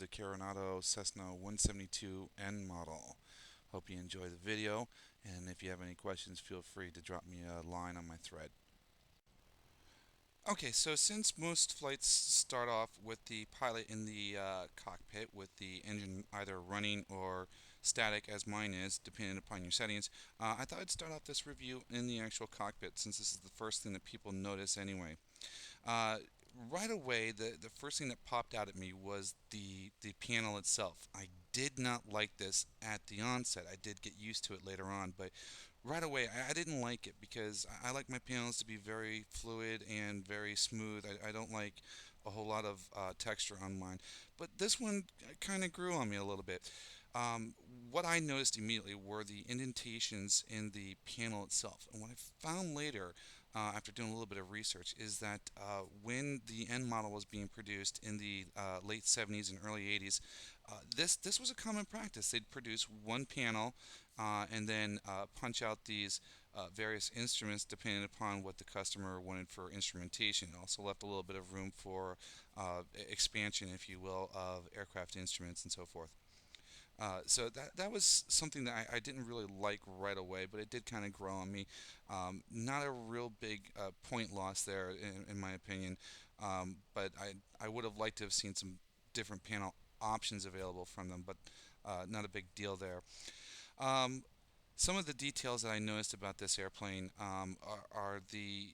the Carenado Cessna 172N model. Hope you enjoy the video, and if you have any questions, feel free to drop me a line on my thread. Okay, so since most flights start off with the pilot in the cockpit with the engine either running or static as mine is, depending upon your settings, I thought I'd start off this review in the actual cockpit since this is the first thing that people notice anyway. Uh, right away, the first thing that popped out at me was the panel itself. I did not like this at the onset. I did get used to it later on, but right away I didn't like it because I like my panels to be very fluid and very smooth. I don't like a whole lot of texture on mine, but this one kind of grew on me a little bit. Um, what I noticed immediately were the indentations in the panel itself, and what I found later, after doing a little bit of research, is that when the N model was being produced in the late 70s and early 80s, this was a common practice. They'd produce one panel and then punch out these various instruments depending upon what the customer wanted for instrumentation. It also left a little bit of room for expansion, if you will, of aircraft instruments and so forth. So that was something that I didn't really like right away, but it did kind of grow on me. Not a real big point loss there, in my opinion, but I would have liked to have seen some different panel options available from them, but not a big deal there. Um, some of the details that I noticed about this airplane are the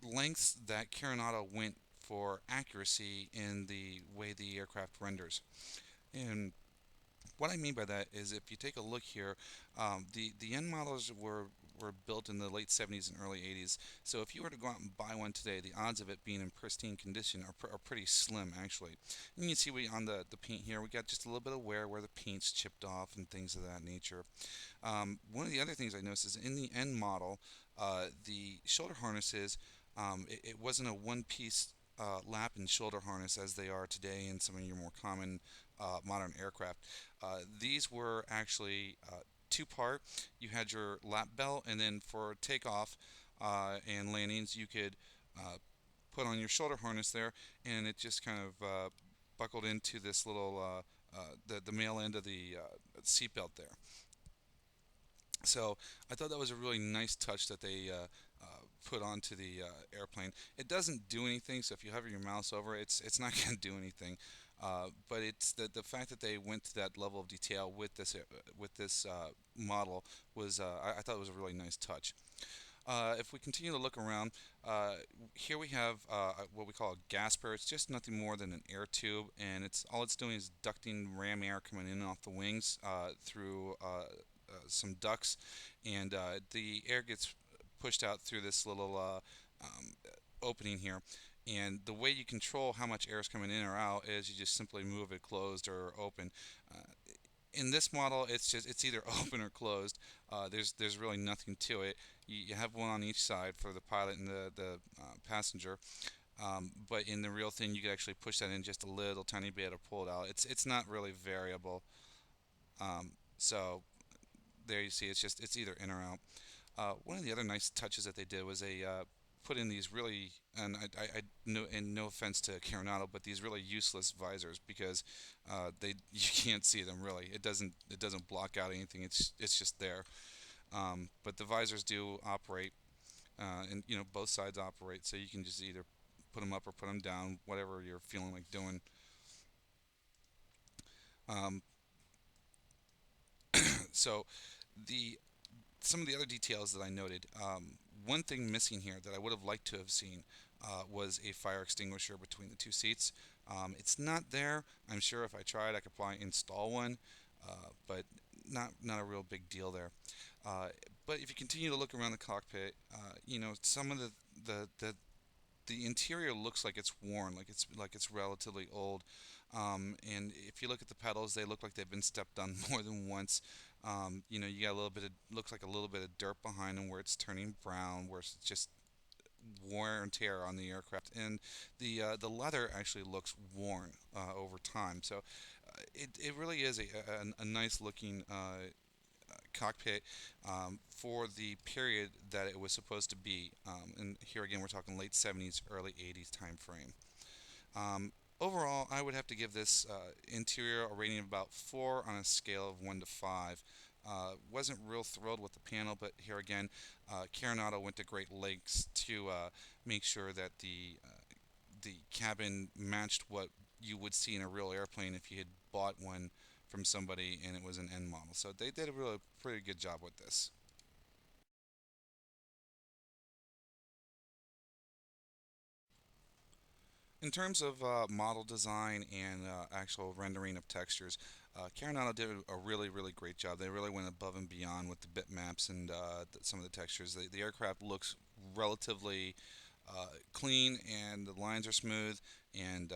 lengths that Carenado went for accuracy in the way the aircraft renders. And what I mean by that is, if you take a look here, the N models were built in the late 70s and early 80s. So if you were to go out and buy one today, the odds of it being in pristine condition are pretty slim, actually. And you can see on the paint here, we got just a little bit of wear where the paint's chipped off and things of that nature. One of the other things I noticed is in the N model, the shoulder harnesses, it wasn't a one-piece lap and shoulder harness as they are today in some of your more common modern aircraft. These were actually two-part. You had your lap belt, and then for takeoff and landings, you could put on your shoulder harness there, and it just kind of buckled into this little the male end of the seatbelt there. So I thought that was a really nice touch that they put onto the airplane. It doesn't do anything, so if you hover your mouse over it, it's not going to do anything. But it's the fact that they went to that level of detail with this model was I thought it was a really nice touch. If we continue to look around, here we have what we call a gasper. It's just nothing more than an air tube, and it's doing is ducting ram air coming in and off the wings through some ducts, and the air gets pushed out through this little um, opening here. And the way you control how much air is coming in or out is you just simply move it closed or open. Uh, in this model, it's either open or closed. There's really nothing to it. You have one on each side for the pilot and the passenger. But in the real thing, you can actually push that in just a little tiny bit or pull it out. It's not really variable. So there you see, it's either in or out. One of the other nice touches that they did was they put in these really, and no offense to Carenado, but these really useless visors because you can't see them really. It doesn't block out anything. It's just there. But the visors do operate, and both sides operate, so you can just either put them up or put them down, whatever you're feeling like doing. Um, so the some of the other details that I noted. One thing missing here that I would have liked to have seen was a fire extinguisher between the two seats. It's not there. I'm sure if I tried, I could probably install one, but not a real big deal there. Uh, but if you continue to look around the cockpit, some of the interior looks like it's worn, like it's relatively old. And if you look at the pedals, they look like they've been stepped on more than once. You got a little bit of looks like a little bit of dirt behind them where it's turning brown, where it's just wear and tear on the aircraft, and the leather actually looks worn over time. So it really is a nice looking cockpit for the period that it was supposed to be. And here again, we're talking late 70s, early 80s time frame. Overall, I would have to give this interior a rating of about 4 on a scale of 1 to 5. Wasn't real thrilled with the panel, but here again, Carenado went to great lengths to make sure that the cabin matched what you would see in a real airplane if you had bought one from somebody and it was an N model. So they did a really pretty good job with this. In terms of model design and actual rendering of textures, Carenado did a really, really great job. They really went above and beyond with the bitmaps and some of the textures. The aircraft looks relatively clean and the lines are smooth and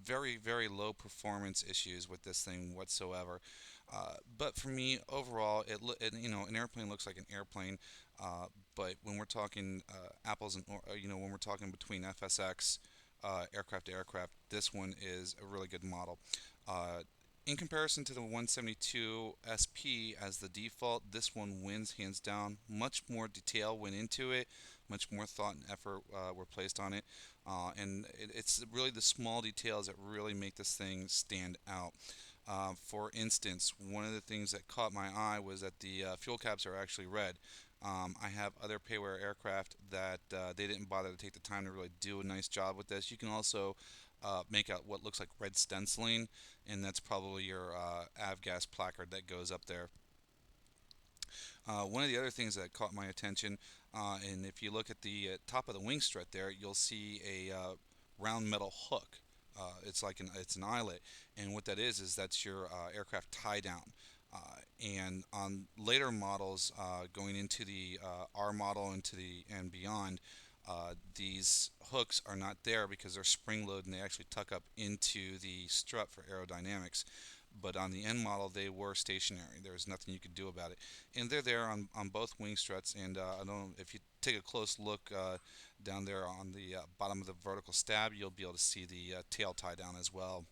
very, very low performance issues with this thing whatsoever. But for me, overall, an airplane looks like an airplane. But when we're talking apples and when we're talking between FSX aircraft to aircraft, this one is a really good model. Uh, in comparison to the 172 SP as the default, this one wins hands down. Much more detail went into it, much more thought and effort were placed on it, and it's really the small details that really make this thing stand out. For instance, one of the things that caught my eye was that the fuel caps are actually red. I have other payware aircraft that they didn't bother to take the time to really do a nice job with this. You can also make out what looks like red stenciling, and that's probably your avgas placard that goes up there. One of the other things that caught my attention, and if you look at the top of the wing strut there, you'll see a round metal hook. It's an eyelet, and what that is that's your aircraft tie down. And on later models, going into the R model and beyond, these hooks are not there because they're spring loaded and they actually tuck up into the strut for aerodynamics. But on the N model, they were stationary. There was nothing you could do about it, and they're there on both wing struts. And I don't know if you take a close look down there on the bottom of the vertical stab, you'll be able to see the tail tie down as well.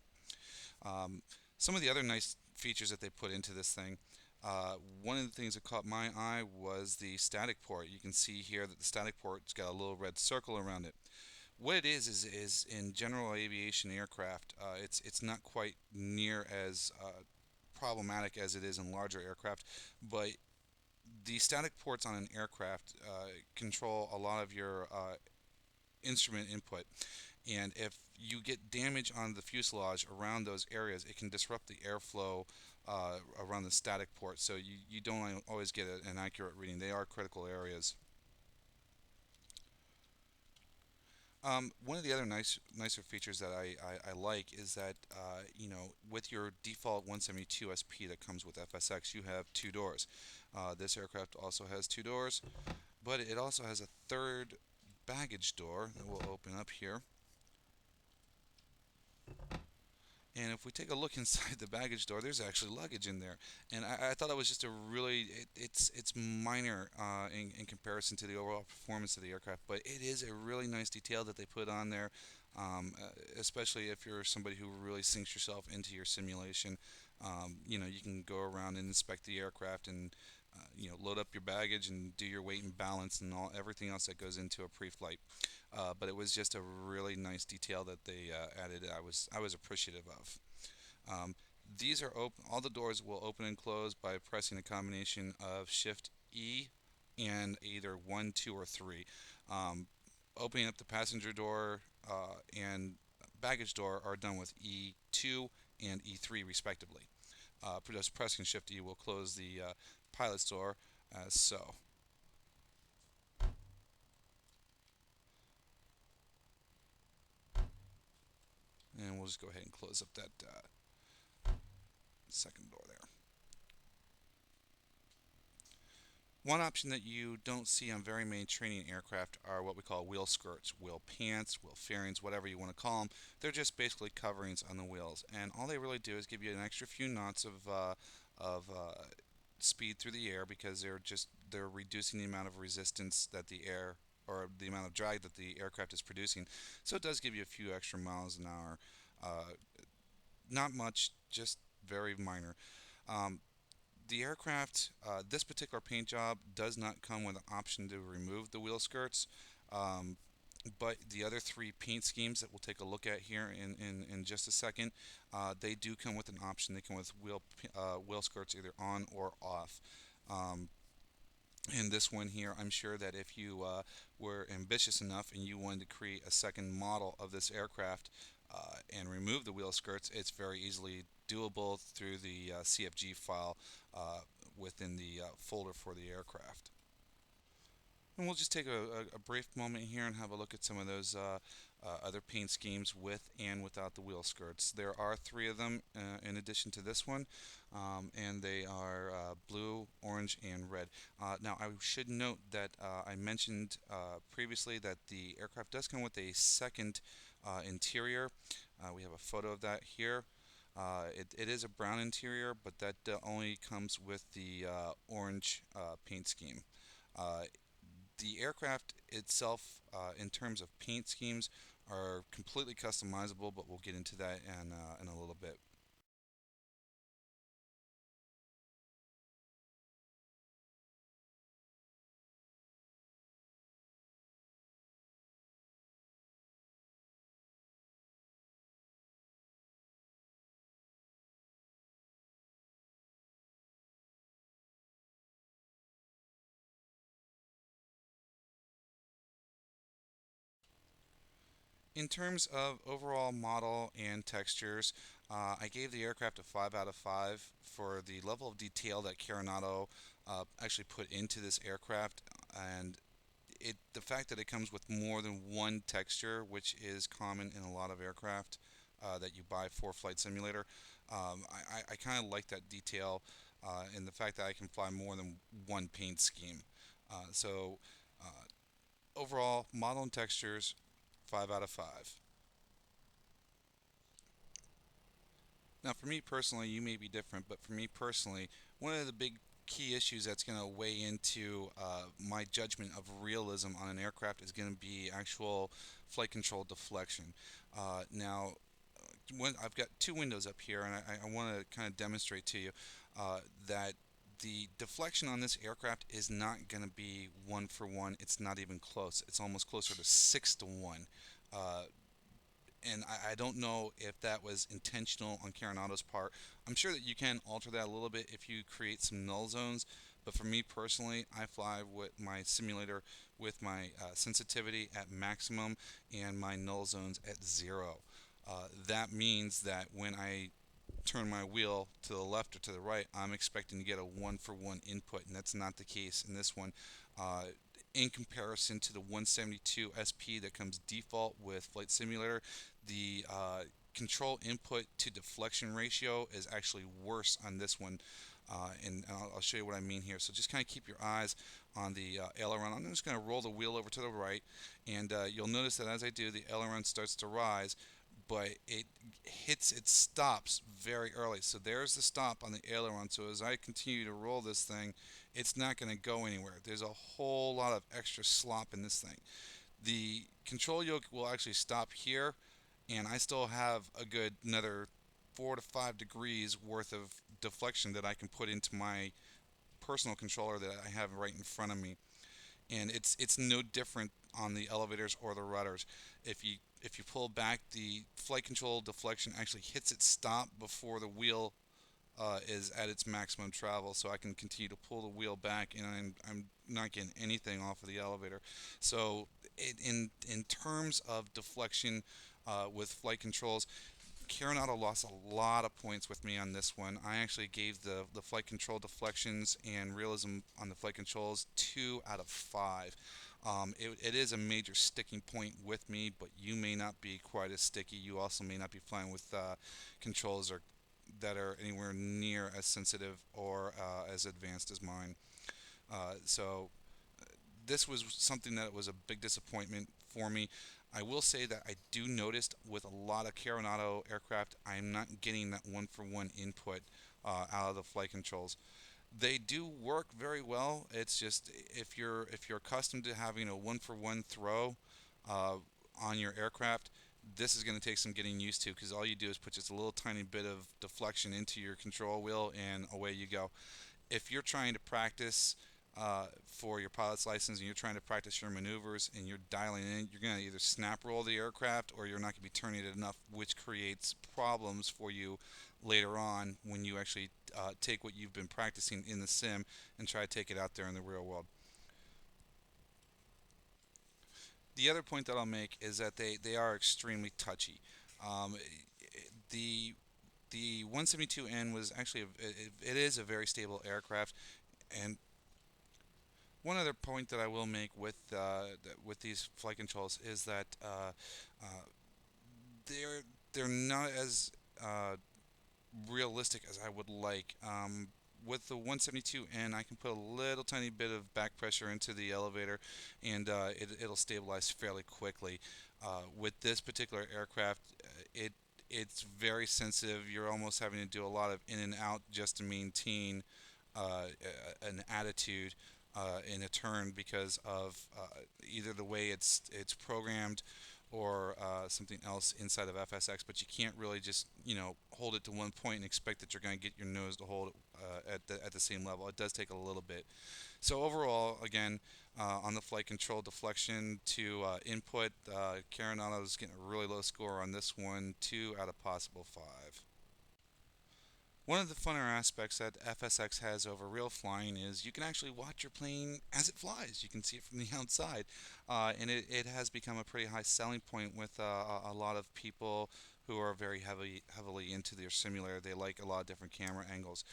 Um, some of the other nice features that they put into this thing. One of the things that caught my eye was the static port. You can see here that the static port's got a little red circle around it. What it is in general aviation aircraft, it's not quite near as problematic as it is in larger aircraft, but the static ports on an aircraft control a lot of your instrument input. And if you get damage on the fuselage around those areas, it can disrupt the airflow around the static port. So you don't always get an accurate reading. They are critical areas. One of the other nicer features that I like is that with your default 172 SP that comes with FSX, you have two doors. This aircraft also has two doors, but it also has a third baggage door that will open up here. And if we take a look inside the baggage door, there's actually luggage in there. And I thought it was just a really, it's minor in comparison to the overall performance of the aircraft, but it is a really nice detail that they put on there, especially if you're somebody who really sinks yourself into your simulation. You can go around and inspect the aircraft and load up your baggage and do your weight and balance and everything else that goes into a pre-flight. But it was just a really nice detail that they added. I was appreciative of. Um, these are open. All the doors will open and close by pressing a combination of Shift E and either 1, 2, or 3. Um, Opening up the passenger door and baggage door are done with E2 and E3 respectively. Just pressing Shift E will close the pilot's door as so. And we'll just go ahead and close up that second door there. One option that you don't see on very many training aircraft are what we call wheel skirts, wheel pants, wheel fairings, whatever you want to call them. They're just basically coverings on the wheels, and all they really do is give you an extra few knots of speed through the air because they're reducing the amount of resistance that the air or the amount of drag that the aircraft is producing. So it does give you a few extra miles an hour. Uh, Not much, just very minor. Um, the aircraft, this particular paint job does not come with an option to remove the wheel skirts. Um, But the other three paint schemes that we'll take a look at here in just a second, they do come with an option. They come with wheel skirts either on or off. Um, in this one here, I'm sure that if you were ambitious enough and you wanted to create a second model of this aircraft and remove the wheel skirts, it's very easily doable through the CFG file within the folder for the aircraft. And we'll just take a brief moment here and have a look at some of those other paint schemes with and without the wheel skirts. There are three of them in addition to this one, and they are blue, orange, and red. Now, I should note that I mentioned previously that the aircraft does come with a second interior. We have a photo of that here. It is a brown interior, but that only comes with the orange paint scheme. Uh, the aircraft itself, in terms of paint schemes, are completely customizable, but we'll get into that in a little bit. In terms of overall model and textures, I gave the aircraft a 5 out of 5 for the level of detail that Carenado actually put into this aircraft, and the fact that it comes with more than one texture, which is common in a lot of aircraft that you buy for Flight Simulator. I kind of like that detail and the fact that I can fly more than one paint scheme. So overall, model and textures, 5 out of 5. Now, for me personally, you may be different, but for me personally, one of the big key issues that's going to weigh into my judgment of realism on an aircraft is going to be actual flight control deflection. Now, when I've got two windows up here, and I want to kind of demonstrate to you that the deflection on this aircraft is not going to be 1 for 1. It's not even close. It's almost closer to 6 to 1. Uh, and I don't know if that was intentional on Carenado's part. I'm sure that you can alter that a little bit if you create some null zones, but for me personally, I fly with my simulator with my sensitivity at maximum and my null zones at 0. That means that when I turn my wheel to the left or to the right, I'm expecting to get a 1 for 1 input, and that's not the case in this one. Uh, in comparison to the 172 SP that comes default with Flight Simulator, the control input to deflection ratio is actually worse on this one. And I'll show you what I mean here. So just kind of keep your eyes on the aileron. I'm just going to roll the wheel over to the right, and you'll notice that as I do, the aileron starts to rise, but it stops very early. So there's the stop on the aileron. So as I continue to roll this thing, it's not going to go anywhere. There's a whole lot of extra slop in this thing. The control yoke will actually stop here, and I still have a good another 4 to 5 degrees worth of deflection that I can put into my personal controller that I have right in front of me. And it's no different on the elevators or the rudders. If you pull back, the flight control deflection actually hits its stop before the wheel is at its maximum travel, so I can continue to pull the wheel back, and I'm not getting anything off of the elevator. So in terms of deflection with flight controls, Carenado lost a lot of points with me on this one. I actually gave the flight control deflections and realism on the flight controls 2 out of 5. It is a major sticking point with me, but you may not be quite as sticky. You also may not be flying with controls that are anywhere near as sensitive or as advanced as mine. So this was something that was a big disappointment for me. I will say that I do notice with a lot of Carenado aircraft, I'm not getting that 1 for 1 input out of the flight controls. They do work very well. It's just if you're accustomed to having a 1 for 1 throw uh, on your aircraft, this is going to take some getting used to because all you do is put just a little tiny bit of deflection into your control wheel and away you go. If you're trying to practice for your pilot's license and you're trying to practice your maneuvers and you're dialing in, you're going to either snap roll the aircraft or you're not going to be turning it enough, which creates problems for you later on when you actually take what you've been practicing in the sim and try to take it out there in the real world. The other point that I'll make is that they are extremely touchy. Um, the the 172N was actually it is a very stable aircraft, and one other point that I will make with these flight controls is that uh, they're they're not as uh, realistic as I would like. With the 172N, I can put a little tiny bit of back pressure into the elevator, and it'll stabilize fairly quickly. With this particular aircraft, it's very sensitive. You're almost having to do a lot of in and out just to maintain an attitude in a turn because of either the way it's programmed or something else inside of FSX. But you can't really just hold it to one point and expect that you're going to get your nose to hold it at the same level. It does take a little bit. So overall, again, on the flight control deflection to input, Carenado is getting a really low score on this one, 2 out of possible 5. One of the funner aspects that FSX has over real flying is you can actually watch your plane as it flies. You can see it from the outside, and it has become a pretty high selling point with a lot of people who are very heavily into their simulator. They like a lot of different camera angles.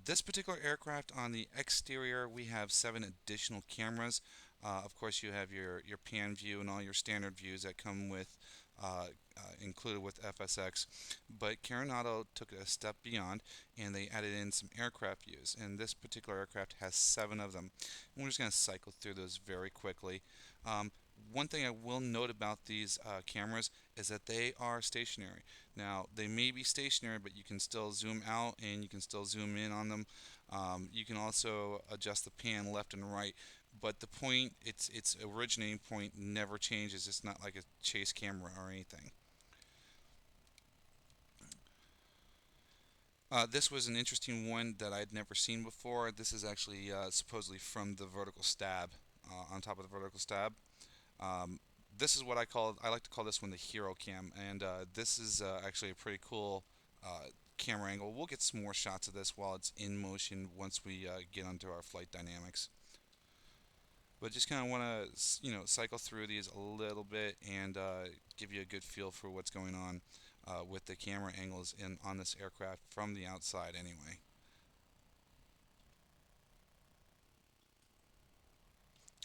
This particular aircraft, on the exterior, we have 7 additional cameras. Of course, you have your pan view and all your standard views that come with included with FSX. But Carenado took it a step beyond and they added in some aircraft views. And this particular aircraft has 7 of them. And we're just going to cycle through those very quickly. Um, One thing I will note about these cameras is that they are stationary. Now, they may be stationary, but you can still zoom out and you can still zoom in on them. You can also adjust the pan left and right, but the point, its originating point never changes. It's not like a chase camera or anything. This was an interesting one that I'd never seen before. This is actually supposedly from the vertical stab, on top of the vertical stab. Um, this is what I like to call this one the hero cam, and this is actually a pretty cool camera angle. We'll get some more shots of this while it's in motion once we get onto our flight dynamics. But just kind of want to, cycle through these a little bit and give you a good feel for what's going on with the camera angles in on this aircraft from the outside, anyway.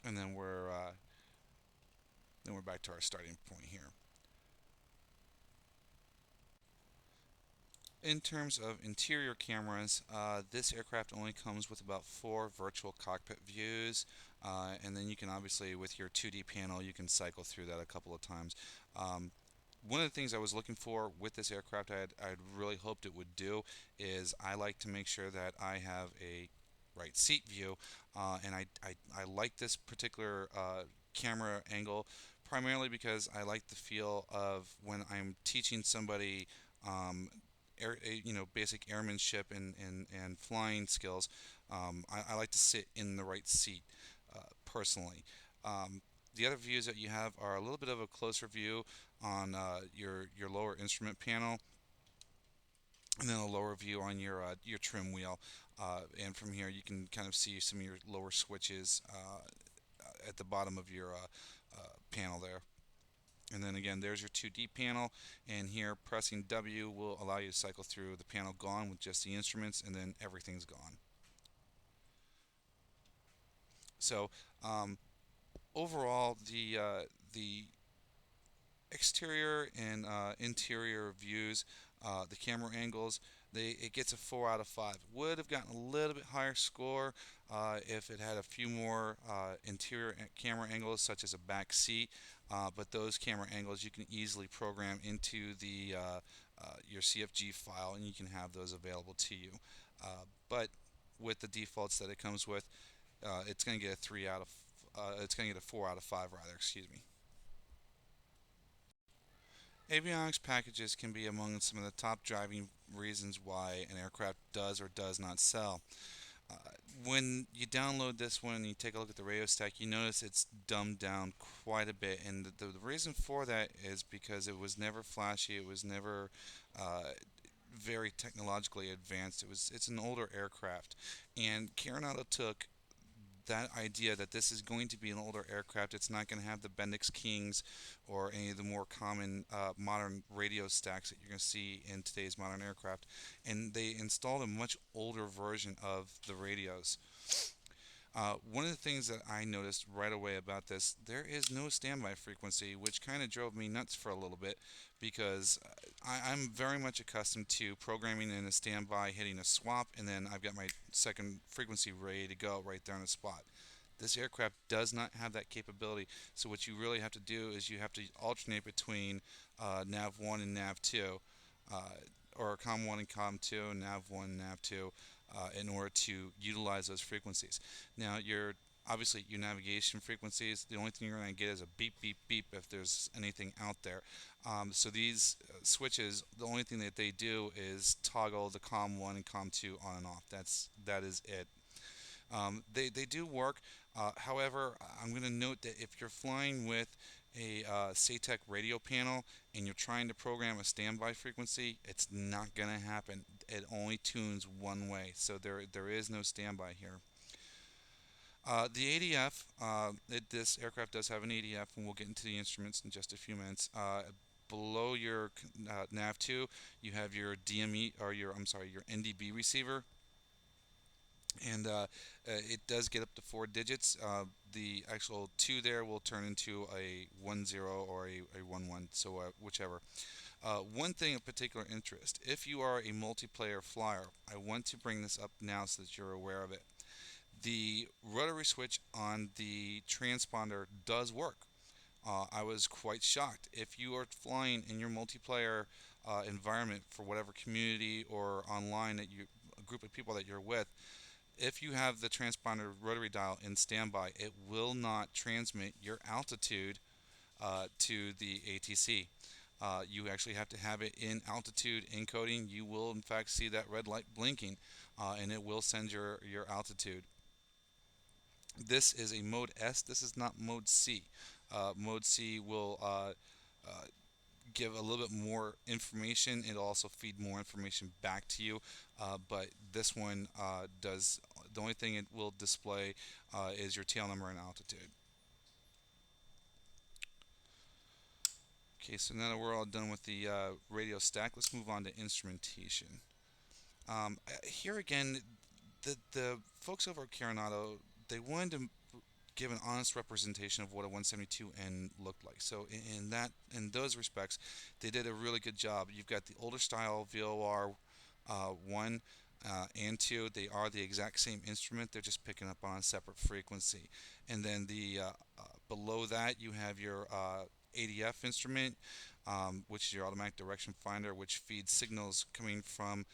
And then we're back to our starting point here. In terms of interior cameras, this aircraft only comes with about 4 virtual cockpit views, and then you can obviously, with your 2D panel, you can cycle through that a couple of times. Um, One of the things I was looking for with this aircraft, I'd really hoped it would do, is I like to make sure that I have a right seat view, and I like this particular camera angle primarily because I like the feel of when I'm teaching somebody um, basic airmanship and flying skills. I like to sit in the right seat personally. The other views that you have are a little bit of a closer view on your lower instrument panel, and then a lower view on your trim wheel. And from here, you can kind of see some of your lower switches at the bottom of your panel there. And then again, there's your 2D panel, and here pressing W will allow you to cycle through the panel gone with just the instruments, and then everything's gone. So overall, the exterior and interior views, the camera angles, it gets a 4 out of 5. Would have gotten a little bit higher score if it had a few more interior camera angles, such as a back seat. But those camera angles you can easily program into the your CFG file, and you can have those available to you. But with the defaults that it comes with, it's going to get a it's going to get a 4 out of 5 rather. Excuse me. Avionics packages can be among some of the top driving reasons why an aircraft does or does not sell. When you download this one and you take a look at the radio stack, you notice it's dumbed down quite a bit. And the reason for that is because it was never flashy, it was never uh, very technologically advanced. It's an older aircraft, and Carenado took that idea that this is going to be an older aircraft. It's not going to have the Bendix Kings or any of the more common modern radio stacks that you're going to see in today's modern aircraft. And they installed a much older version of the radios. One of the things that I noticed right away about this, there is no standby frequency, which kind of drove me nuts for a little bit because I'm very much accustomed to programming in a standby, hitting a swap, and then I've got my second frequency ready to go right there on the spot. This aircraft does not have that capability, so what you really have to do is you have to alternate between nav 1 and nav 2, uh, or COM 1 and COM 2, and nav 1 and nav 2, in order to utilize those frequencies. Now, obviously your navigation frequencies, the only thing you're going to get is a beep, beep, beep if there's anything out there. So these switches, the only thing that they do is toggle the COM 1 and COM 2 on and off. That is it. They do work. However, I'm going to note that if you're flying with a SATEC radio panel and you're trying to program a standby frequency, it's not going to happen. It only tunes one way, so there is no standby here. The ADF, this aircraft does have an ADF, and we'll get into the instruments in just a few minutes. Below your nav2, you have your DME, or your NDB receiver, and it does get up to 4 digits. The actual two there will turn into a 10 or a 11, so whichever. One thing of particular interest, if you are a multiplayer flyer, I want to bring this up now so that you're aware of it. The rotary switch on the transponder does work. I was quite shocked. If you are flying in your multiplayer environment for whatever community or online a group of people that you're with, if you have the transponder rotary dial in standby, it will not transmit your altitude to the ATC. You actually have to have it in altitude encoding. You will, in fact, see that red light blinking, and it will send your altitude. This is a mode S. This is not mode C. Mode C will uh, give a little bit more information. It'll also feed more information back to you. But this one does. The only thing it will display is your tail number and altitude. Okay, so now that we're all done with the radio stack, let's move on to instrumentation. Here again, the folks over at Carenado, they wanted to give an honest representation of what a 172N looked like. So in those respects, they did a really good job. You've got the older style VOR 1 and 2. They are the exact same instrument. They're just picking up on a separate frequency. And then below that, you have your ADF instrument, which is your automatic direction finder, which feeds signals coming from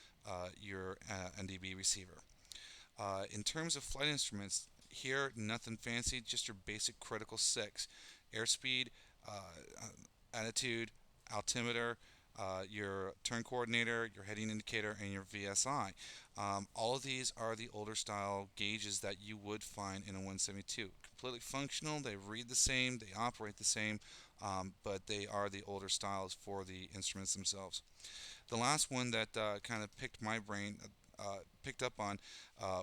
your NDB receiver. In terms of flight instruments, here nothing fancy, just your basic critical six: airspeed, attitude, altimeter, your turn coordinator, your heading indicator, and your VSI. All of these are the older style gauges that you would find in a 172. Completely functional, they read the same, they operate the same, but they are the older styles for the instruments themselves. The last one that kind of picked my brain, picked up on,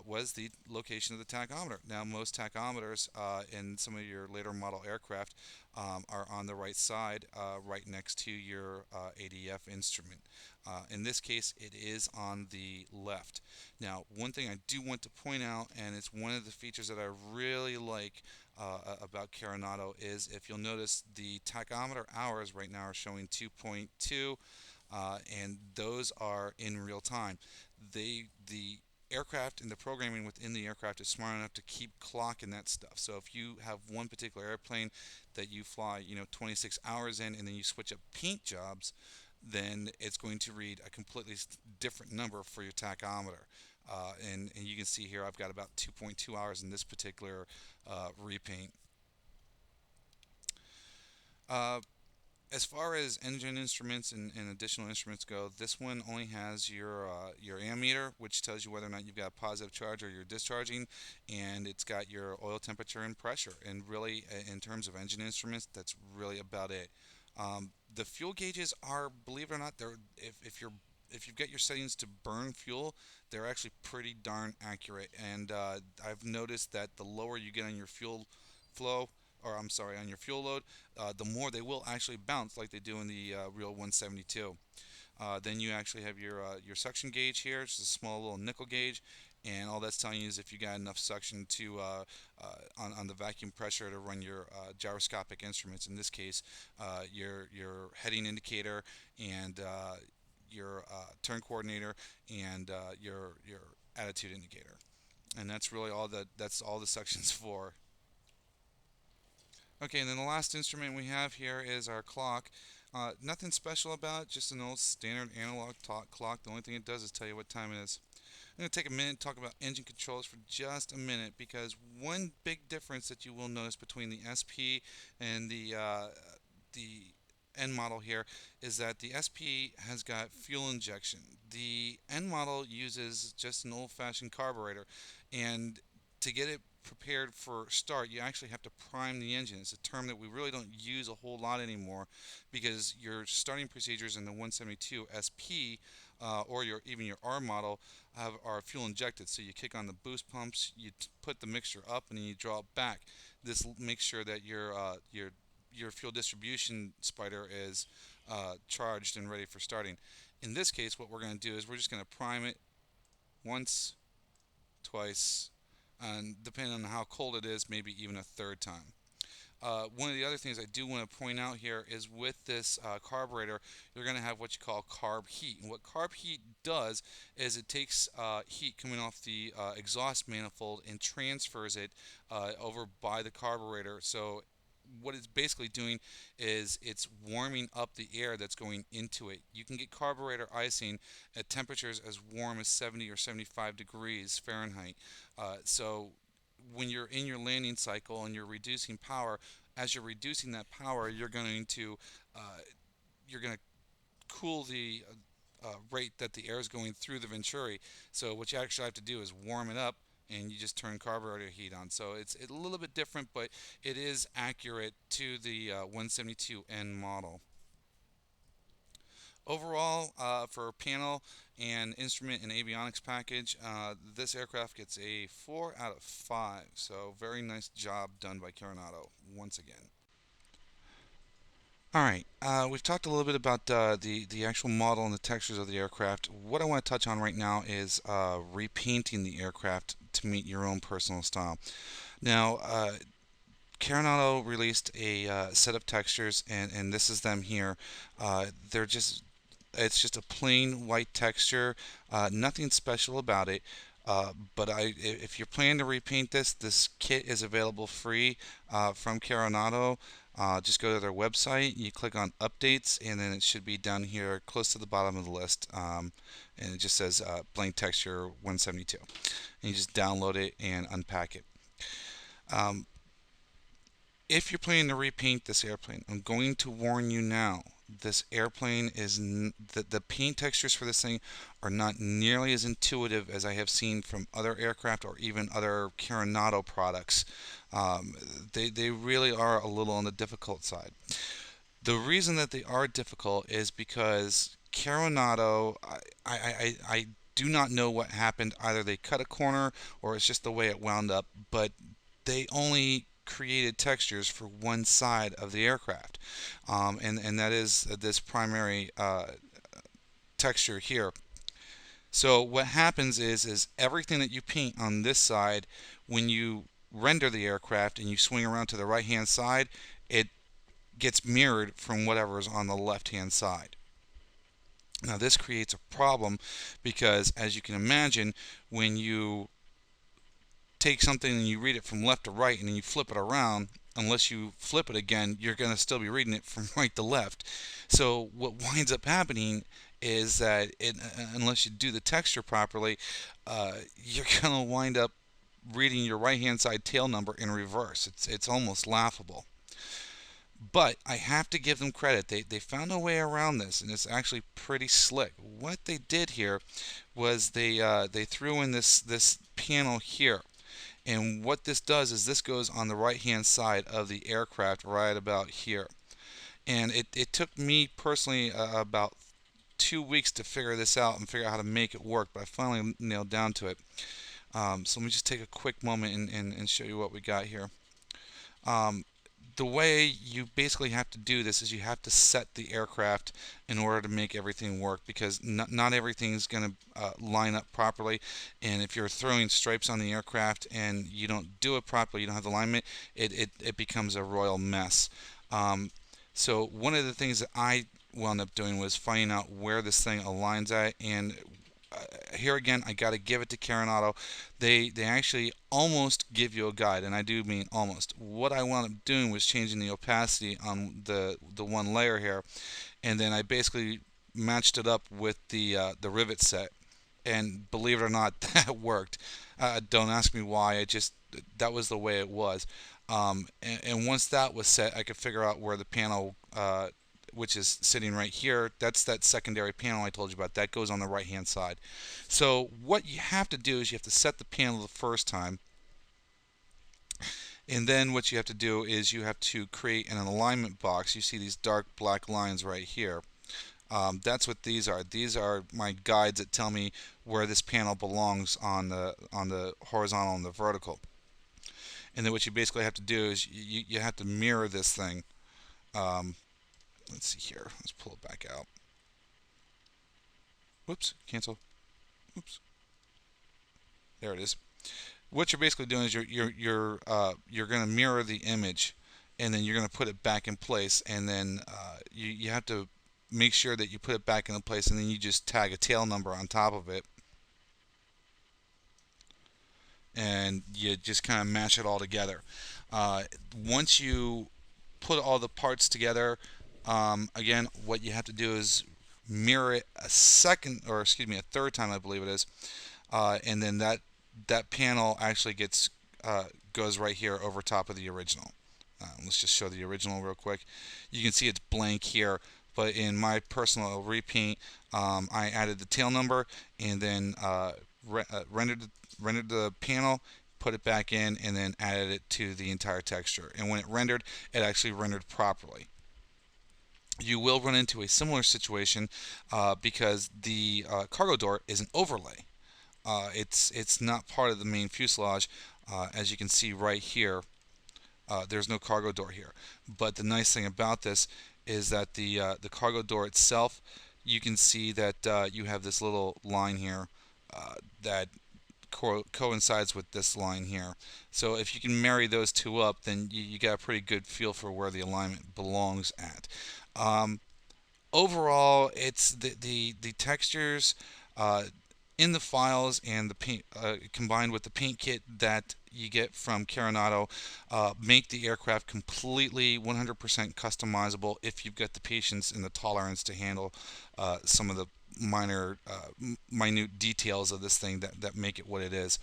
was the location of the tachometer. Now, most tachometers in some of your later model aircraft are on the right side, right next to your ADF instrument. In this case, it is on the left. Now, one thing I do want to point out, and it's one of the features that I really like about Carenado, is if you'll notice the tachometer hours right now are showing 2.2, and those are in real time. The aircraft and the programming within the aircraft is smart enough to keep clocking that stuff. So if you have one particular airplane that you fly, 26 hours in, and then you switch up paint jobs, then it's going to read a completely different number for your tachometer. And you can see here I've got about 2.2 hours in this particular repaint. Uh, As far as engine instruments and additional instruments go, this one only has your ammeter, which tells you whether or not you've got a positive charge or you're discharging, and it's got your oil temperature and pressure. And really, in terms of engine instruments, that's really about it. The fuel gauges are, believe it or not, they're if you've got your settings to burn fuel, they're actually pretty darn accurate. And I've noticed that the lower you get on your fuel flow, or I'm sorry, on your fuel load, the more they will actually bounce like they do in the real 172. Then you actually have your suction gauge here. It's a small little nickel gauge, and all that's telling you is if you got enough suction to on the vacuum pressure to run your gyroscopic instruments. In this case, your heading indicator and your turn coordinator and your attitude indicator. And that's really that's all the suction's for. Okay, and then the last instrument we have here is our clock. Nothing special about it, just an old standard analog clock. The only thing it does is tell you what time it is. I'm going to take a minute and talk about engine controls for just a minute because one big difference that you will notice between the SP and the N model here is that the SP has got fuel injection. The N model uses just an old-fashioned carburetor, and to get it prepared for start, you actually have to prime the engine. It's a term that we really don't use a whole lot anymore because your starting procedures in the 172 SP or even your R model are fuel injected. So you kick on the boost pumps, you put the mixture up, and then you draw it back. This makes sure that your fuel distribution spider is charged and ready for starting. In this case, what we're going to do is we're just going to prime it once, twice, and depending on how cold it is, maybe even a third time. One of the other things I do want to point out here is with this carburetor, you're going to have what you call carb heat. And what carb heat does is it takes heat coming off the exhaust manifold and transfers it over by the carburetor. So what it's basically doing is it's warming up the air that's going into it. You can get carburetor icing at temperatures as warm as 70 or 75 degrees Fahrenheit. So when you're in your landing cycle and you're reducing power, as you're reducing that power, uh, you're going to cool the rate that the air is going through the venturi. So what you actually have to do is warm it up, and you just turn carburetor heat on. So it's a little bit different, but it is accurate to the 172N model. Overall, for panel and instrument and avionics package, this aircraft gets a 4 out of 5. So very nice job done by Carenado once again. All right, we've talked a little bit about the actual model and the textures of the aircraft. What I want to touch on right now is repainting the aircraft to meet your own personal style. Now, Carenado released a set of textures, and this is them here. They're just it's just a plain white texture, nothing special about it. But if you're planning to repaint this kit is available free from Carenado. Just go to their website, you click on updates, and then it should be down here close to the bottom of the list. And it just says blank texture 172. And you just download it and unpack it. Um, if you're planning to repaint this airplane, I'm going to warn you now. This airplane is the paint textures for this thing are not nearly as intuitive as I have seen from other aircraft or even other Carenado products. Um, they really are a little on the difficult side. The reason that they are difficult is because Carenado, I do not know what happened. Either they cut a corner or it's just the way it wound up, but they only created textures for one side of the aircraft, and that is this primary texture here. So what happens is everything that you paint on this side, when you render the aircraft and you swing around to the right hand side, it gets mirrored from whatever is on the left hand side. Now this creates a problem because, as you can imagine, when you take something and you read it from left to right and then you flip it around, unless you flip it again, you're going to still be reading it from right to left. So what winds up happening is that unless you do the texture properly, you're going to wind up reading your right hand side tail number in reverse. It's almost laughable. But I have to give them credit. They found a way around this, and it's actually pretty slick. What they did here was they threw in this panel here. And what this does is this goes on the right hand side of the aircraft right about here. And it took me personally about 2 weeks to figure this out and figure out how to make it work, but I finally nailed down to it. So let me just take a quick moment and show you what we got here. Um, the way you basically have to do this is you have to set the aircraft in order to make everything work, because not everything is going to line up properly. And if you're throwing stripes on the aircraft and you don't do it properly, you don't have the alignment, it becomes a royal mess. Um, so one of the things that I wound up doing was finding out where this thing aligns at, and here again, I got to give it to Carenado. They actually almost give you a guide, and I do mean almost. What I wound up doing was changing the opacity on the one layer here, and then I basically matched it up with the rivet set. And believe it or not, that worked. Don't ask me why. It just that was the way it was. And once that was set, I could figure out where the panel which is sitting right here. That's that secondary panel I told you about. That goes on the right hand side. So what you have to do is you have to set the panel the first time, and then what you have to do is you have to create an alignment box. You see these dark black lines right here. That's what these are. These are my guides that tell me where this panel belongs on the horizontal and the vertical. And then what you basically have to do is you have to mirror this thing. Um, let's see here. Let's pull it back out. Whoops, cancel. Oops, there it is. What you're basically doing is you're going to mirror the image, and then you're going to put it back in place, and then you have to make sure that you put it back into place, and then you just tag a tail number on top of it, and you just kind of mash it all together. Once you put all the parts together, again, what you have to do is mirror it a second, or excuse me, a third time, I believe it is, and then that panel actually goes right here over top of the original. Let's just show the original real quick. You can see it's blank here, but in my personal repaint, I added the tail number and then rendered the panel, put it back in, and then added it to the entire texture. And when it rendered, it actually rendered properly. You will run into a similar situation because the cargo door is an overlay. It's not part of the main fuselage. As you can see right here, there's no cargo door here. But the nice thing about this is that the cargo door itself, you can see that you have this little line here that coincides with this line here. So if you can marry those two up, then you got a pretty good feel for where the alignment belongs at. Um, Overall, it's the textures in the files and the paint combined with the paint kit that you get from Carenado make the aircraft completely 100% customizable if you've got the patience and the tolerance to handle some of the minute details of this thing that make it what it is.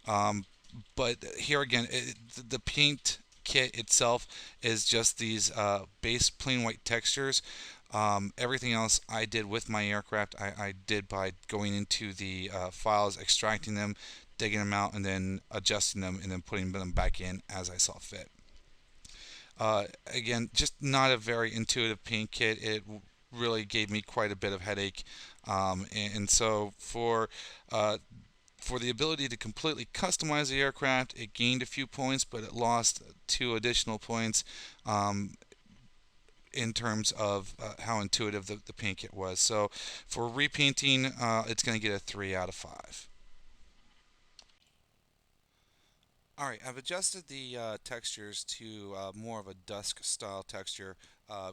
But here again, the paint kit itself is just these base plain white textures. Everything else I did with my aircraft, I did by going into the files, extracting them, digging them out, and then adjusting them, and then putting them back in as I saw fit. Again, just not a very intuitive paint kit. It really gave me quite a bit of headache, and so for the ability to completely customize the aircraft, it gained a few points, but it lost 2 additional points. In terms of how intuitive the paint kit was. So for repainting, it's going to get a 3 out of 5. Alright, I've adjusted the textures to more of a dusk style texture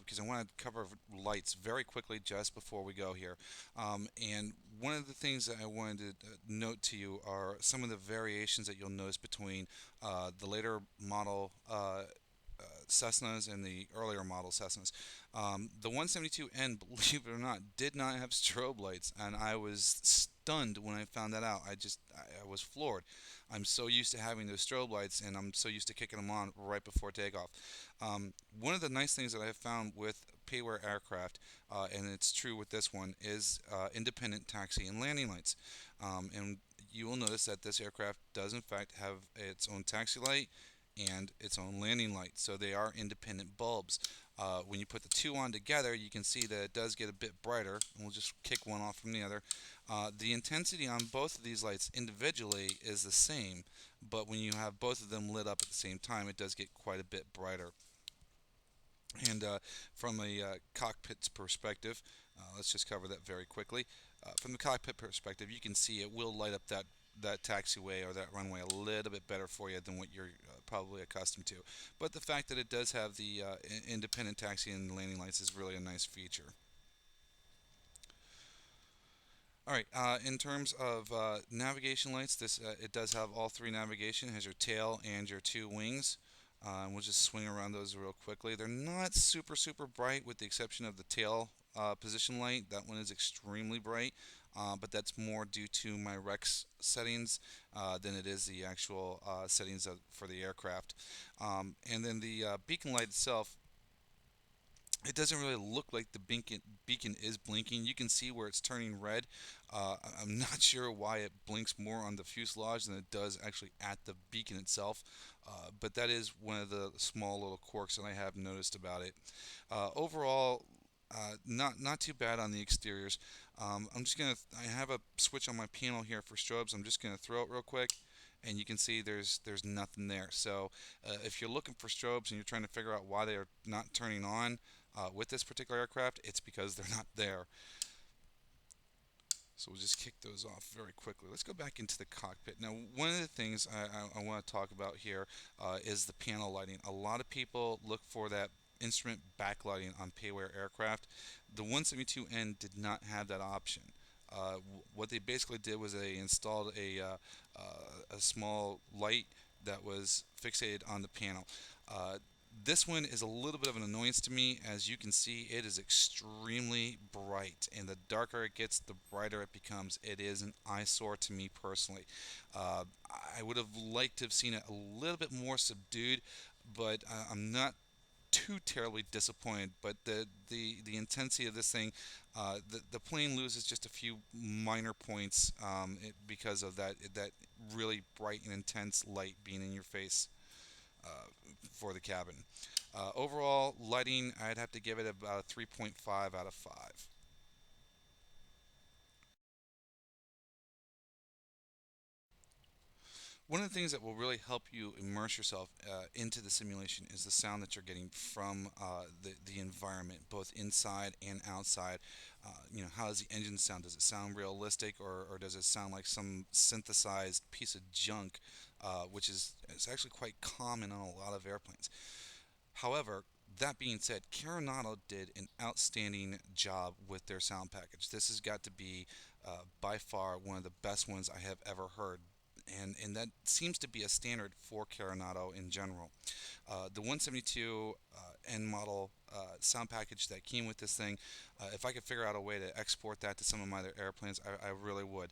because I want to cover lights very quickly just before we go here. And one of the things that I wanted to note to you are some of the variations that you'll notice between the later model Cessnas and the earlier model Cessnas. The 172N, believe it or not, did not have strobe lights, and I was stunned when I found that out. I was floored. I'm so used to having those strobe lights, and I'm so used to kicking them on right before takeoff. One of the nice things that I have found with payware aircraft, and it's true with this one, is independent taxi and landing lights. And you will notice that this aircraft does in fact have its own taxi light and its own landing light, so they are independent bulbs. When you put the two on together, you can see that it does get a bit brighter, and we'll just kick one off from the other. The intensity on both of these lights individually is the same, but when you have both of them lit up at the same time, it does get quite a bit brighter. And from a cockpit's perspective, let's just cover that very quickly. From the cockpit perspective, you can see it will light up that taxiway or that runway a little bit better for you than what you're probably accustomed to. But the fact that it does have the independent taxi and landing lights is really a nice feature. All right. In terms of navigation lights, this it does have all three navigation. It has your tail and your two wings. And we'll just swing around those real quickly. They're not super bright, with the exception of the tail position light. That one is extremely bright, but that's more due to my Rex settings than it is the actual settings for the aircraft. And then the beacon light itself, it doesn't really look like the beacon is blinking. You can see where it's turning red. I'm not sure why it blinks more on the fuselage than it does actually at the beacon itself, but that is one of the small little quirks that I have noticed about it. Overall, not too bad on the exteriors. I have a switch on my panel here for strobes. I'm just gonna throw it real quick, and you can see there's nothing there. So if you're looking for strobes and you're trying to figure out why they are not turning on with this particular aircraft, it's because they're not there. So we'll just kick those off very quickly. Let's go back into the cockpit. Now, one of the things I want to talk about here is the panel lighting. A lot of people look for that instrument backlighting on payware aircraft. The 172N did not have that option. What they basically did was they installed a small light that was fixated on the panel. Uh, this one is a little bit of an annoyance to me. As you can see, it is extremely bright, and the darker it gets, the brighter it becomes. It is an eyesore to me personally. Uh, I would have liked to have seen it a little bit more subdued, but I'm not too terribly disappointed. But the intensity of this thing, the plane loses just a few minor points because of that really bright and intense light being in your face for the cabin. Overall lighting, I'd have to give it about a 3.5 out of 5. One of the things that will really help you immerse yourself into the simulation is the sound that you're getting from the environment, both inside and outside. How does the engine sound? Does it sound realistic, or does it sound like some synthesized piece of junk, which is actually quite common on a lot of airplanes? However, that being said, Carenado did an outstanding job with their sound package. This has got to be by far one of the best ones I have ever heard. And that seems to be a standard for Carenado in general. The 172 N model sound package that came with this thing, if I could figure out a way to export that to some of my other airplanes, I really would.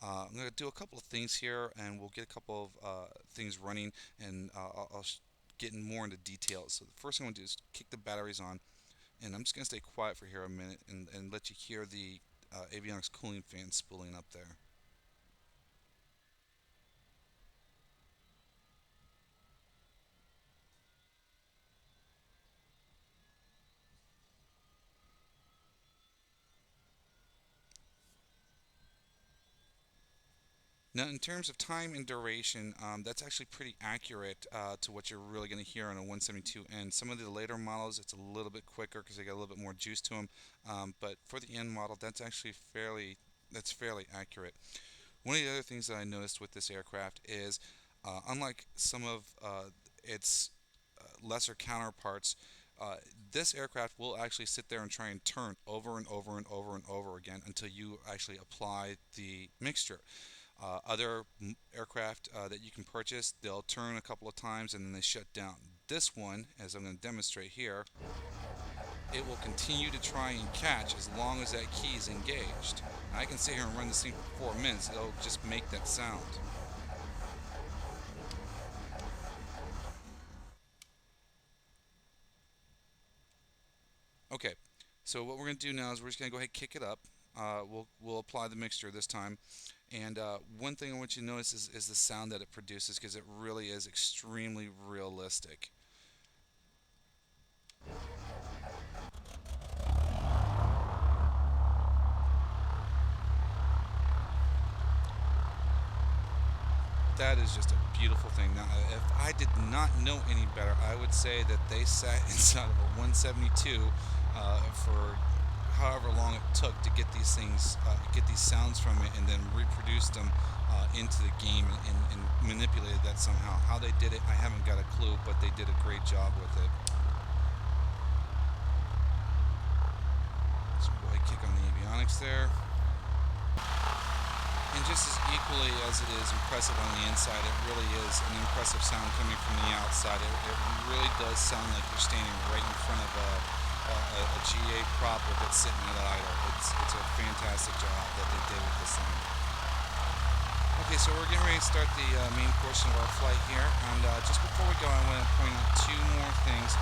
I'm going to do a couple of things here, and we'll get a couple of things running, and I'll get more into details. So the first thing I'm going to do is kick the batteries on, and I'm just going to stay quiet for here a minute and let you hear the avionics cooling fan spooling up there. Now, in terms of time and duration, that's actually pretty accurate to what you're really going to hear on a 172N. Some of the later models, it's a little bit quicker because they got a little bit more juice to them. But for the N model, that's fairly accurate. One of the other things that I noticed with this aircraft is, unlike some of its lesser counterparts, uh, this aircraft will actually sit there and try and turn over and over and over and over again until you actually apply the mixture. Other aircraft that you can purchase, they'll turn a couple of times and then they shut down. This one, as I'm going to demonstrate here, it will continue to try and catch as long as that key is engaged. I can sit here and run this thing for 4 minutes, it'll just make that sound. Okay, so what we're going to do now is we're just going to go ahead and kick it up. We'll apply the mixture this time. And one thing I want you to notice is the sound that it produces, because it really is extremely realistic. That is just a beautiful thing. Now, if I did not know any better, I would say that they sat inside of a 172 for however long it took to get these things, get these sounds from it, and then reproduced them into the game and manipulated that somehow. How they did it, I haven't got a clue, but they did a great job with it. So go ahead, kick on the avionics there. And just as equally as it is impressive on the inside, it really is an impressive sound coming from the outside. It really does sound like you're standing right in front of a GA prop if it's sitting at idle. It's a fantastic job that they did with this thing. Okay, so we're getting ready to start the main portion of our flight here. And just before we go, I want to point out two more things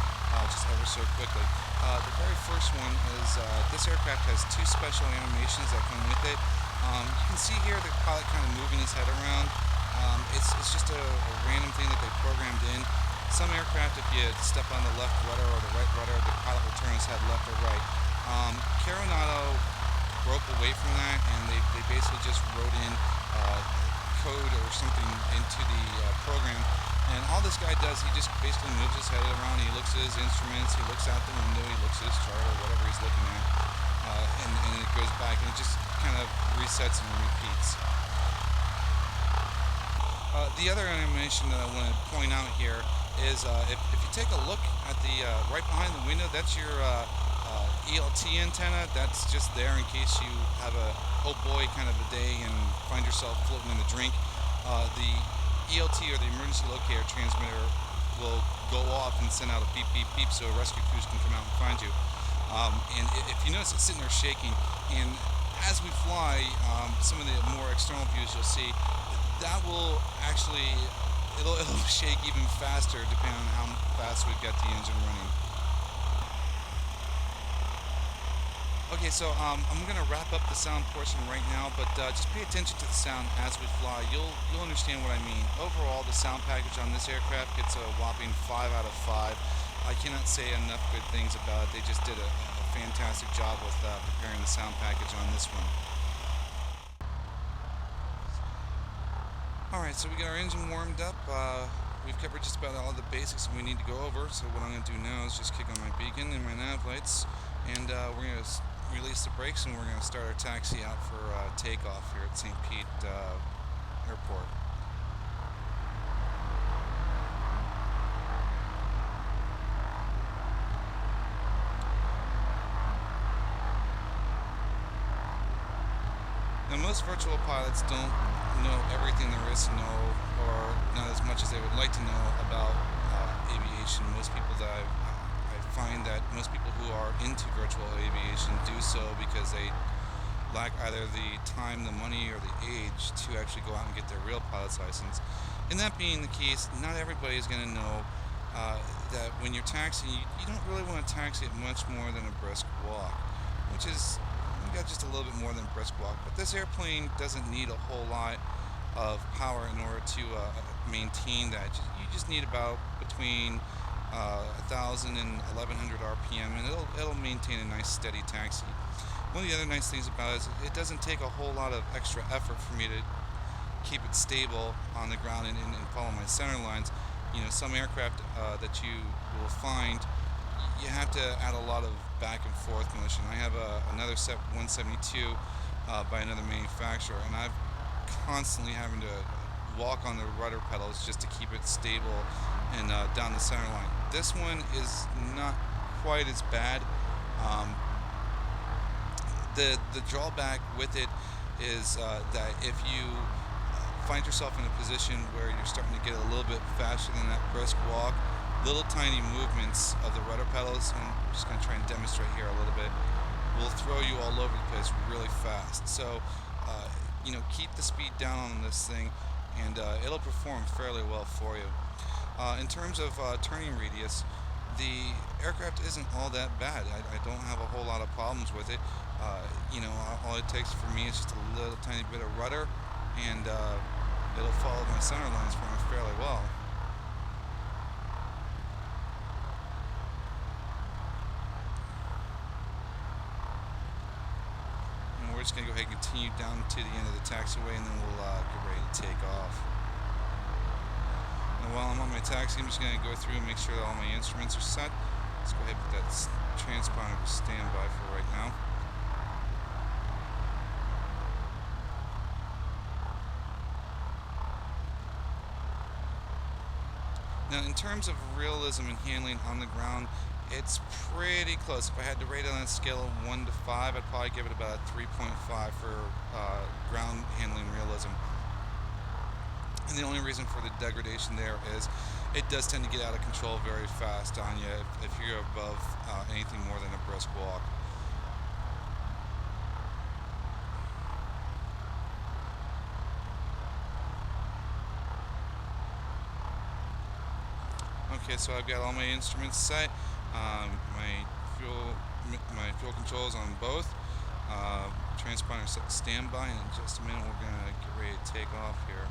just ever so quickly. The very first one is this aircraft has two special animations that come with it. You can see here the pilot kind of moving his head around. It's just a random thing that they programmed in. Some aircraft, if you step on the left rudder or the right rudder, the pilot will turn his head left or right. Carenado broke away from that, and they basically just wrote in code or something into the program. And all this guy does, he just basically moves his head around, he looks at his instruments, he looks out the window, he looks at his chart or whatever he's looking at, and it goes back, and it just kind of resets and repeats. The other animation that I want to point out here is if you take a look at the right behind the window, that's your ELT antenna. That's just there in case you have a oh boy kind of a day and find yourself floating in the drink. The ELT, or the emergency locator transmitter, will go off and send out a beep beep beep so rescue crews can come out and find you. And if you notice, it's sitting there shaking, and as we fly, some of the more external views you'll see that will actually it'll shake even faster depending on how fast we've got the engine running. Okay, so I'm going to wrap up the sound portion right now, but just pay attention to the sound as we fly. You'll understand what I mean. Overall, the sound package on this aircraft gets a whopping 5 out of 5. I cannot say enough good things about it. They just did a fantastic job with preparing the sound package on this one. Alright, so we got our engine warmed up. We've covered just about all the basics that we need to go over. So what I'm going to do now is just kick on my beacon and my nav lights, and we're going to release the brakes, and we're going to start our taxi out for takeoff here at St. Pete Airport. Now, most virtual pilots don't know everything there is to know, or not as much as they would like to know about aviation. Most people that I find that most people who are into virtual aviation do so because they lack either the time, the money, or the age to actually go out and get their real pilot's license. And that being the case, not everybody is going to know that when you're taxiing, you don't really want to taxi at much more than a brisk walk, which is, we got just a little bit more than a brisk walk. But this airplane doesn't need a whole lot of power in order to maintain that. You just need about between 1,000 and 1,100 RPM, and it'll maintain a nice steady taxi. One of the other nice things about it is it doesn't take a whole lot of extra effort for me to keep it stable on the ground and follow my center lines. You know, some aircraft that you will find, you have to add a lot of back and forth motion. I have another set 172 by another manufacturer, and I'm constantly having to walk on the rudder pedals just to keep it stable and down the center line. This one is not quite as bad. The drawback with it is that if you find yourself in a position where you're starting to get a little bit faster than that brisk walk, little tiny movements of the rudder pedals, and I'm just going to try and demonstrate here a little bit, will throw you all over the place really fast. So, keep the speed down on this thing, and it'll perform fairly well for you. In terms of turning radius, the aircraft isn't all that bad. I don't have a whole lot of problems with it. All it takes for me is just a little tiny bit of rudder, and it'll follow my center lines for me fairly well. And we're just going to go ahead and continue down to the end of the taxiway, and then we'll get ready to take off. And while I'm on my taxi, I'm just going to go through and make sure that all my instruments are set. Let's go ahead and put that transponder to standby for right now. Now, in terms of realism and handling on the ground, it's pretty close. If I had to rate it on a scale of 1 to 5, I'd probably give it about a 3.5 for ground handling realism. And the only reason for the degradation there is it does tend to get out of control very fast on you if you're above anything more than a brisk walk. Okay, so I've got all my instruments set, my fuel controls on both, transponder set to standby, and in just a minute we're going to get ready to take off here.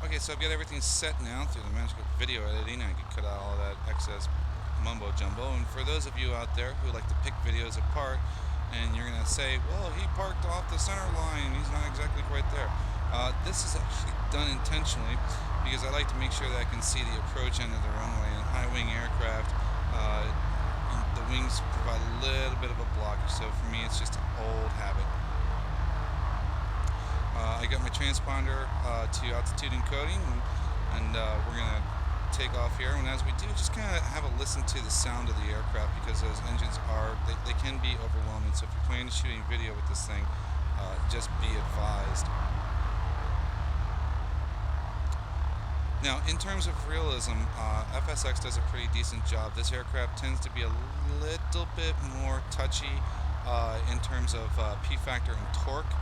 Okay, so I've got everything set now through the magic of video editing. I can cut out all that excess mumbo jumbo. And for those of you out there who like to pick videos apart, and you're going to say, well, he parked off the center line, he's not exactly quite there. This is actually done intentionally because I like to make sure that I can see the approach end of the runway. And high wing aircraft, the wings provide a little bit of a blockage, so for me it's just an old habit. I got my transponder to altitude encoding, and we're going to take off here. And as we do, just kind of have a listen to the sound of the aircraft, because those engines they can be overwhelming. So if you're planning to shooting video with this thing, just be advised. Now, in terms of realism, FSX does a pretty decent job. This aircraft tends to be a little bit more touchy in terms of P-factor and torque.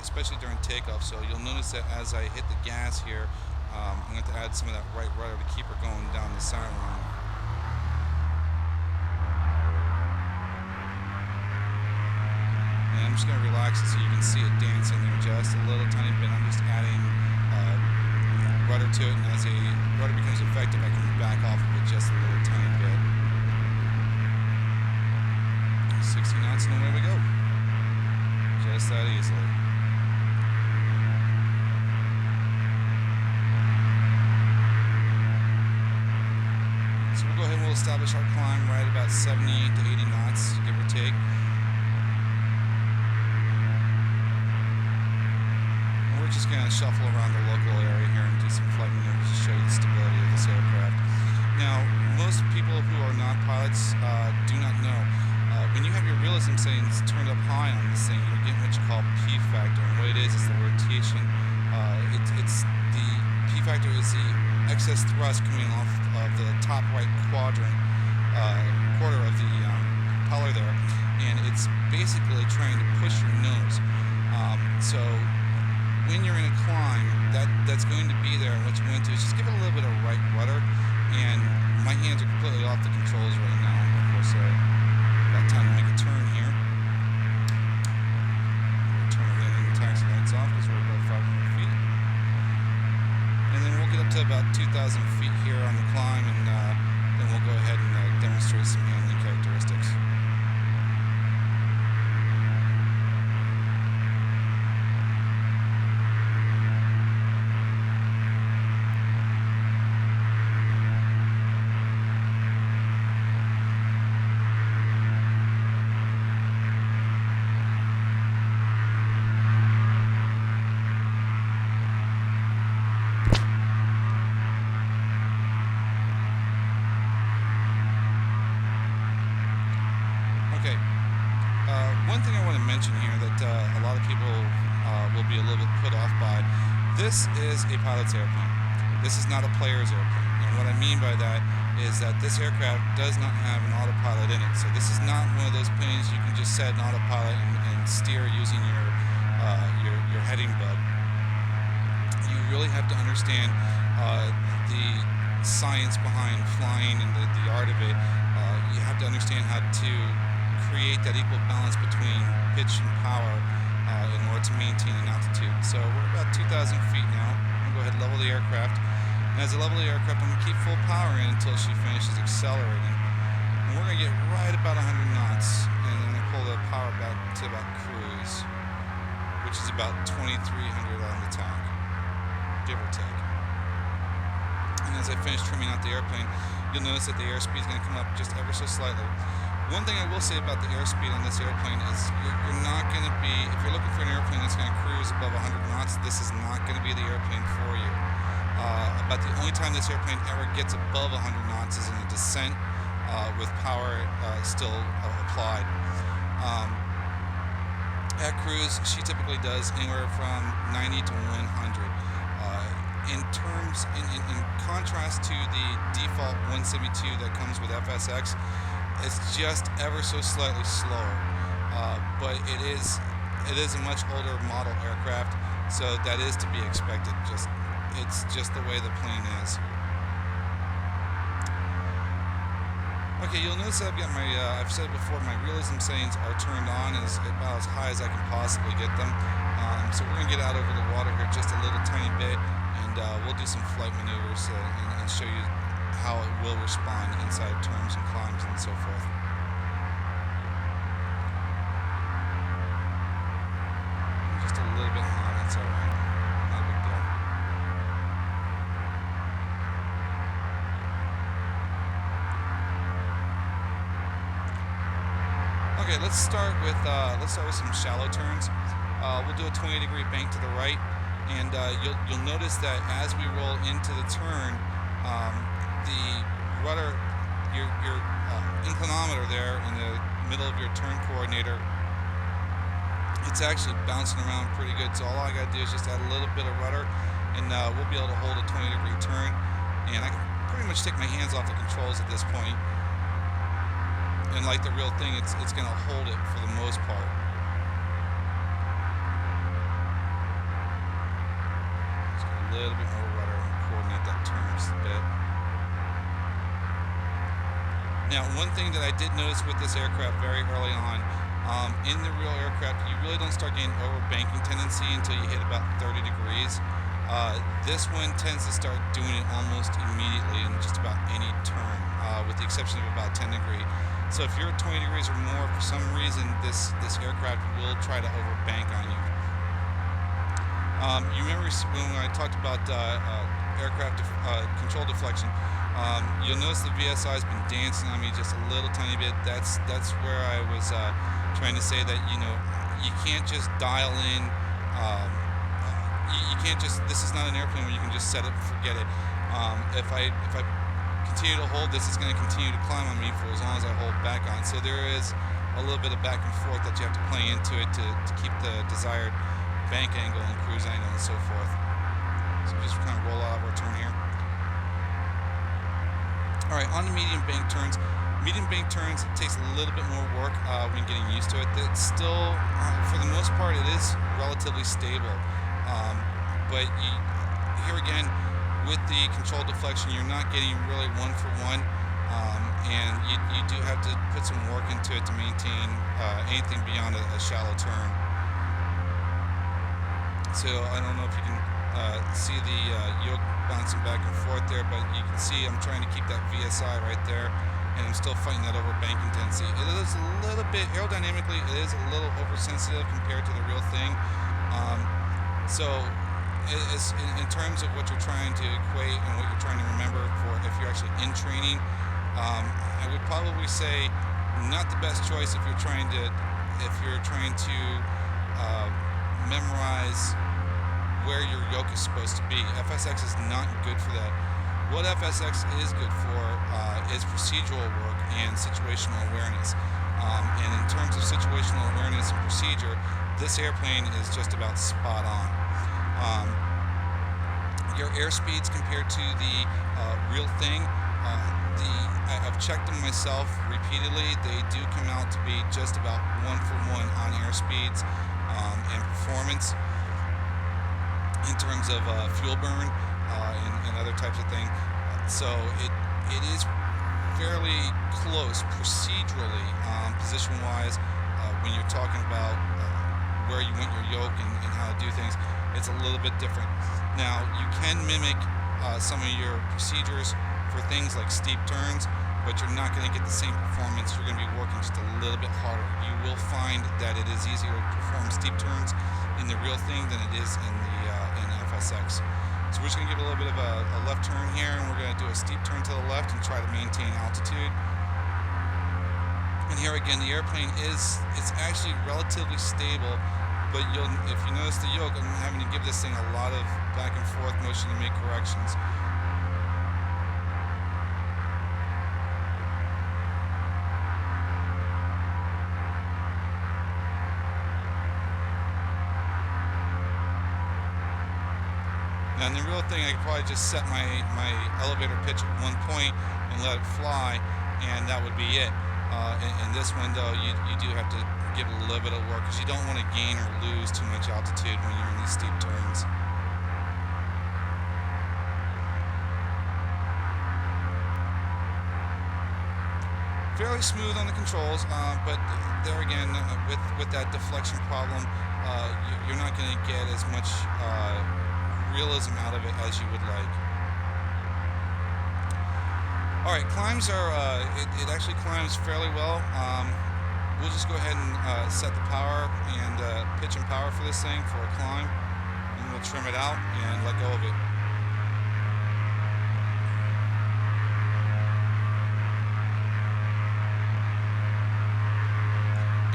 Especially during takeoff, so you'll notice that as I hit the gas here, I'm going to add some of that right rudder to keep her going down the center line. And I'm just going to relax it so you can see it dancing there just a little tiny bit. I'm just adding rudder to it, and as the rudder becomes effective, I can back off of it just a little tiny bit. 60 knots, and away we go. Just that easily. So we'll go ahead and we'll establish our climb right about 78 to 80 knots, give or take. And we're just going to shuffle around the local area here and do some flight maneuvers to show you the stability of this aircraft. Now, most people who are not pilots do not know. When you have your realism settings turned up high on this thing, you're getting what you call P-factor. And what it is the rotation. It's the P-factor is the excess thrust coming off of the top right quarter of the propeller there, and it's basically trying to push your nose. So when you're in a climb, that's going to be there, and what you want to do is just give it a little bit of right rudder. And my hands are completely off the controls right now. Of course, got time to make a turn here. We'll turn the landing taxi lights off because we're about 500 feet. And then we'll get up to about 2,000 feet here on the climb, and then we'll go ahead and demonstrate some handling characteristics. This is a pilot's airplane. This is not a player's airplane. And what I mean by that is that this aircraft does not have an autopilot in it. So this is not one of those planes you can just set an autopilot and steer using your heading bug. You really have to understand the science behind flying and the art of it. You have to understand how to create that equal balance between pitch and power in order to maintain an altitude. So we're about 2,000 feet now. I'm going to go ahead and level the aircraft. And as I level the aircraft, I'm going to keep full power in until she finishes accelerating. And we're going to get right about 100 knots. And then I'm going to pull the power back to about cruise, which is about 2,300 on the tack, give or take. And as I finish trimming out the airplane, you'll notice that the airspeed is going to come up just ever so slightly. One thing I will say about the airspeed on this airplane is you're not going to be, if you're looking for an airplane that's going to cruise above 100 knots, this is not going to be the airplane for you. About the only time this airplane ever gets above 100 knots is in a descent with power still applied. At cruise, she typically does anywhere from 90 to 100. In contrast to the default 172 that comes with FSX, it's just ever so slightly slower, but it is a much older model aircraft, so that is to be expected. It's just the way the plane is. Okay, you'll notice that I've got my, I've said it before, my realism settings are turned on about as high as I can possibly get them. So we're going to get out over the water here just a little tiny bit, and we'll do some flight maneuvers and show you how it will respond inside turns and climbs and so forth. Just a little bit hot, that's alright. Not a big deal. Okay, let's start with some shallow turns. We'll do a 20-degree bank to the right, and you'll notice that as we roll into the turn, the rudder, your inclinometer there in the middle of your turn coordinator, it's actually bouncing around pretty good. So all I got to do is just add a little bit of rudder, and we'll be able to hold a 20-degree turn. And I can pretty much take my hands off the controls at this point. And like the real thing, it's going to hold it for the most part. Just get a little bit more rudder and coordinate that turn just a bit. Now, one thing that I did notice with this aircraft very early on, in the real aircraft, you really don't start getting over-banking tendency until you hit about 30 degrees. This one tends to start doing it almost immediately in just about any turn, with the exception of about 10 degrees. So if you're at 20 degrees or more, for some reason, this aircraft will try to over-bank on you. You remember when I talked about aircraft control deflection, you'll notice the VSI has been dancing on me just a little tiny bit. That's where I was trying to say that, you know, you can't just dial in, you can't just, this is not an airplane where you can just set it and forget it. If I continue to hold this, it's going to continue to climb on me for as long as I hold back on. So there is a little bit of back and forth that you have to play into it to keep the desired bank angle and cruise angle and so forth. So just kind of roll out of our turn here. Alright, on the medium bank turns. Medium bank turns, it takes a little bit more work when getting used to it. It's still, for the most part, it is relatively stable. But here again, with the control deflection, you're not getting really one-for-one, and you do have to put some work into it to maintain anything beyond a shallow turn. So I don't know if you can see the yoke bouncing back and forth there, but you can see I'm trying to keep that VSI right there, and I'm still fighting that over-banking tendency. It is a little bit, aerodynamically, it is a little oversensitive compared to the real thing. So in terms of what you're trying to equate and what you're trying to remember for if you're actually in training, I would probably say not the best choice if you're trying to memorize where your yoke is supposed to be. FSX is not good for that. What FSX is good for is procedural work and situational awareness. And in terms of situational awareness and procedure, this airplane is just about spot on. your airspeeds compared to the real thing. I've checked them myself repeatedly. They do come out to be just about 1-for-1 on airspeeds and performance in terms of fuel burn and other types of things. So it is fairly close procedurally, position-wise, when you're talking about where you want your yoke and how to do things. It's a little bit different. Now, you can mimic some of your procedures for things like steep turns, but you're not going to get the same performance. You're going to be working just a little bit harder. You will find that it is easier to perform steep turns in the real thing than it is in the FSX. So we're just going to give a little bit of a left turn here, and we're going to do a steep turn to the left and try to maintain altitude. And here again, the airplane it's actually relatively stable, but if you notice the yoke, I'm having to give this thing a lot of back and forth motion to make corrections. Now in the real thing, I could probably just set my elevator pitch at one point and let it fly, and that would be it. In this one, though, you do have to give it a little bit of work because you don't want to gain or lose too much altitude when you're in these steep turns. Fairly smooth on the controls, but there again, with that deflection problem, you're not going to get as much realism out of it as you would like. Alright, climbs are, it actually climbs fairly well. We'll just go ahead and set the power and pitch and power for this thing for a climb, and we'll trim it out and let go of it.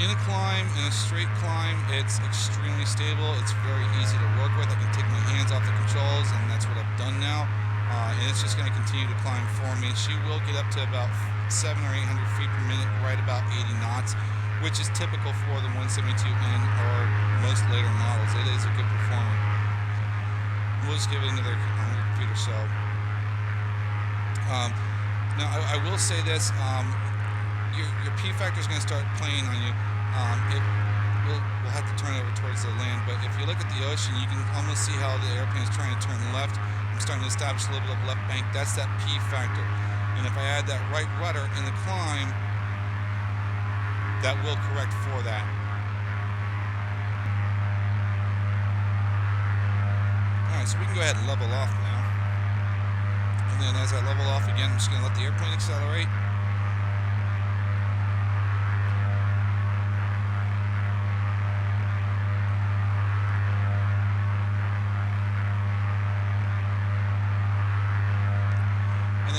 In a climb, in a straight climb, it's extremely stable. It's very easy to work with. I can take my hands off the controls, and that's what I've done now. And it's just going to continue to climb for me. She will get up to about 700 or 800 feet per minute, right about 80 knots, which is typical for the 172N or most later models. It is a good performer. We'll just give it another 100 feet or so. Now, I will say this. Your P factor is going to start playing on you. We'll have to turn over towards the land, but if you look at the ocean, you can almost see how the airplane is trying to turn left. I'm starting to establish a little bit of left bank. That's that P factor. And if I add that right rudder in the climb, that will correct for that. Alright, so we can go ahead and level off now. And then as I level off again, I'm just going to let the airplane accelerate.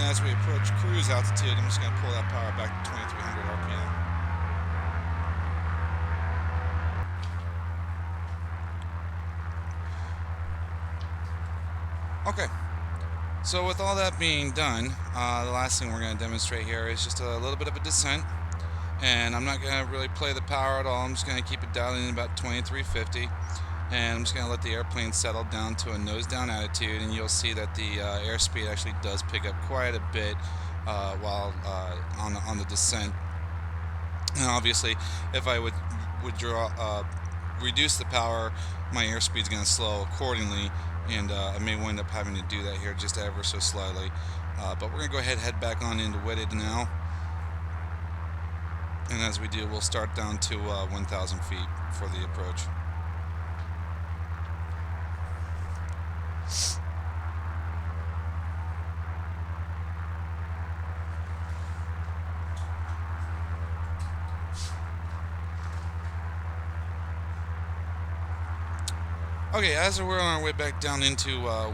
As we approach cruise altitude, I'm just going to pull that power back to 2300 RPM. Okay, so with all that being done, the last thing we're going to demonstrate here is just a little bit of a descent, and I'm not going to really play the power at all. I'm just going to keep it dialed in about 2350. And I'm just going to let the airplane settle down to a nose-down attitude, and you'll see that the airspeed actually does pick up quite a bit while on the descent. And obviously, if I would reduce the power, my airspeed is going to slow accordingly, and I may wind up having to do that here just ever so slightly. But we're going to go ahead and head back on into Whitted now. And as we do, we'll start down to 1,000 feet for the approach. Okay, as we're on our way back down into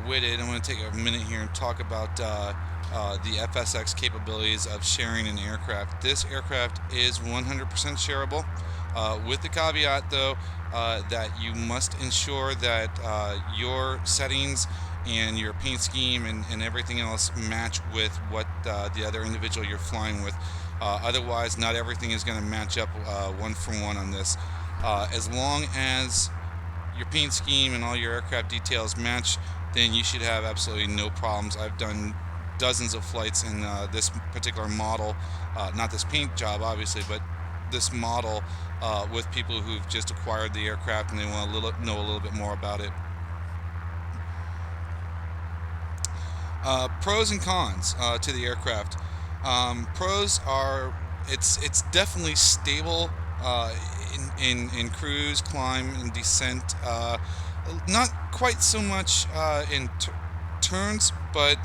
Whitted, I'm going to take a minute here and talk about the FSX capabilities of sharing an aircraft. This aircraft is 100% shareable, with the caveat, though, that you must ensure that your settings and your paint scheme and everything else match with what the other individual you're flying with. Otherwise, not everything is going to match up one for one on this. As long as your paint scheme and all your aircraft details match then you should have absolutely no problems. I've done dozens of flights in this particular model, not this paint job obviously, but this model with people who've just acquired the aircraft and they want know a little bit more about it. Pros and cons to the aircraft. Pros are it's definitely stable in cruise, climb, and descent. Not quite so much in turns, but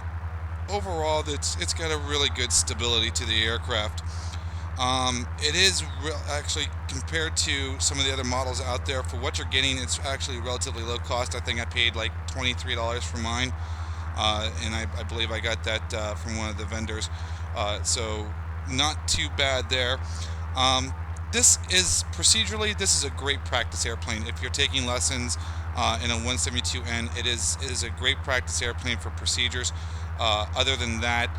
overall, it's got a really good stability to the aircraft. It is actually compared to some of the other models out there. For what you're getting, it's actually relatively low cost. I think I paid like $23 for mine, and I believe I got that from one of the vendors. So not too bad there. This is procedurally, this is a great practice airplane. If you're taking lessons in a 172N, it is a great practice airplane for procedures. Other than that,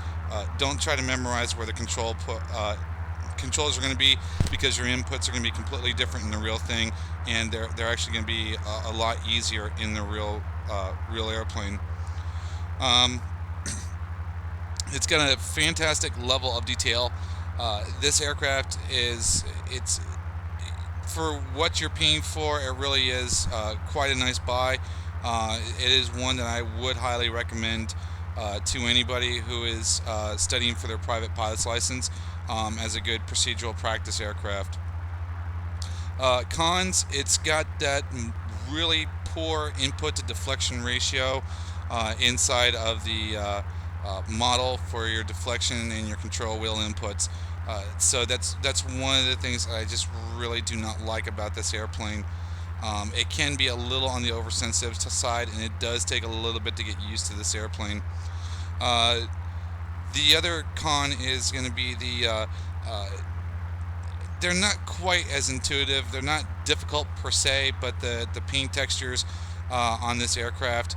don't try to memorize where the controls are going to be, because your inputs are going to be completely different in the real thing, and they're actually going to be a lot easier in the real airplane. It's got a fantastic level of detail. This aircraft it's for what you're paying for. It really is quite a nice buy. It is one that I would highly recommend to anybody who is studying for their private pilot's license as a good procedural practice aircraft. Cons, it's got that really poor input to deflection ratio inside of the model for your deflection and your control wheel inputs. So that's one of the things I just really do not like about this airplane. It can be a little on the oversensitive side, and it does take a little bit to get used to this airplane. The other con is going to be they're not quite as intuitive. They're not difficult per se, but the paint textures on this aircraft,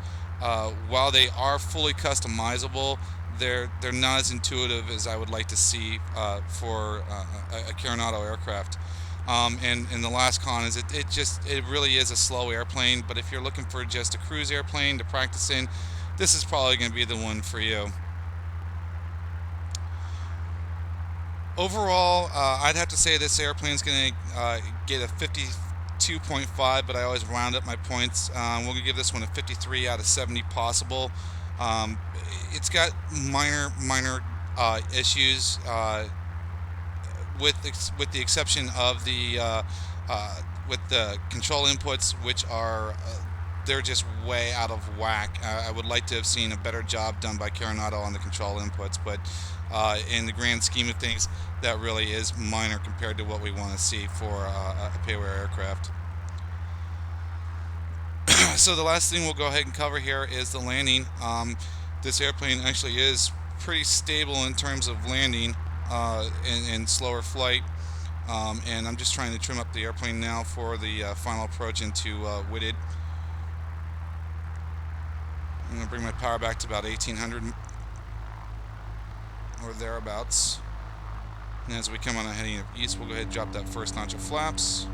while they are fully customizable, they're not as intuitive as I would like to see for a Carenado aircraft. And the last con is it really is a slow airplane. But if you're looking for just a cruise airplane to practice in, this is probably going to be the one for you. Overall, I'd have to say this airplane is going to get a 52.5, but I always round up my points. We're going to give this one a 53 out of 70 possible. It's got minor issues, with the exception of with the control inputs, which are they're just way out of whack. I would like to have seen a better job done by Carenado on the control inputs, but in the grand scheme of things, that really is minor compared to what we want to see for a payware aircraft. So the last thing we'll go ahead and cover here is the landing. This airplane actually is pretty stable in terms of landing and slower flight. And I'm just trying to trim up the airplane now for the final approach into Whitted. I'm going to bring my power back to about 1800 or thereabouts. And as we come on heading east, we'll go ahead and drop that first notch of flaps.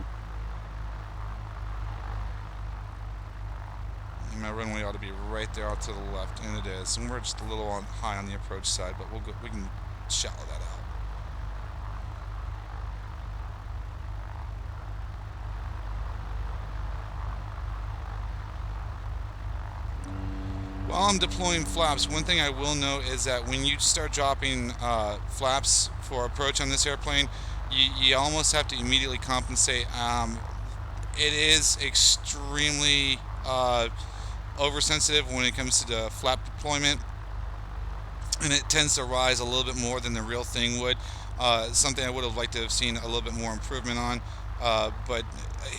And my runway ought to be right there out to the left, and it is. And we're just a little high on the approach side, but we can shallow that out. While I'm deploying flaps, one thing I will note is that when you start dropping flaps for approach on this airplane, you almost have to immediately compensate. It is extremely oversensitive when it comes to the flap deployment, and it tends to rise a little bit more than the real thing would. Something I would have liked to have seen a little bit more improvement on. But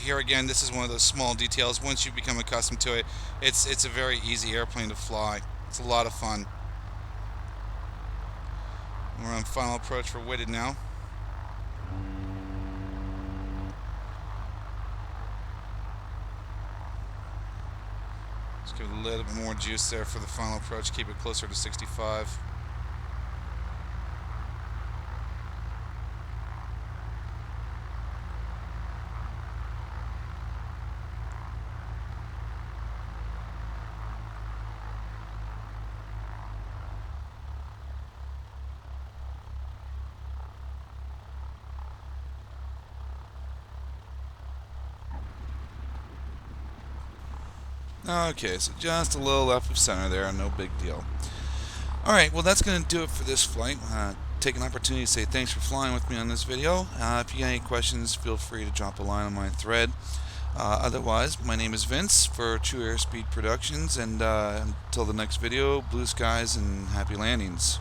here again, this is one of those small details. Once you become accustomed to it, it's a very easy airplane to fly. It's a lot of fun. We're on final approach for Whitted now. Just give it a little bit more juice there for the final approach. Keep it closer to 65. Okay, so just a little left of center there, no big deal. Alright, well that's going to do it for this flight. Take an opportunity to say thanks for flying with me on this video. If you got any questions, feel free to drop a line on my thread. Otherwise, my name is Vince for True Airspeed Productions, and until the next video, blue skies and happy landings.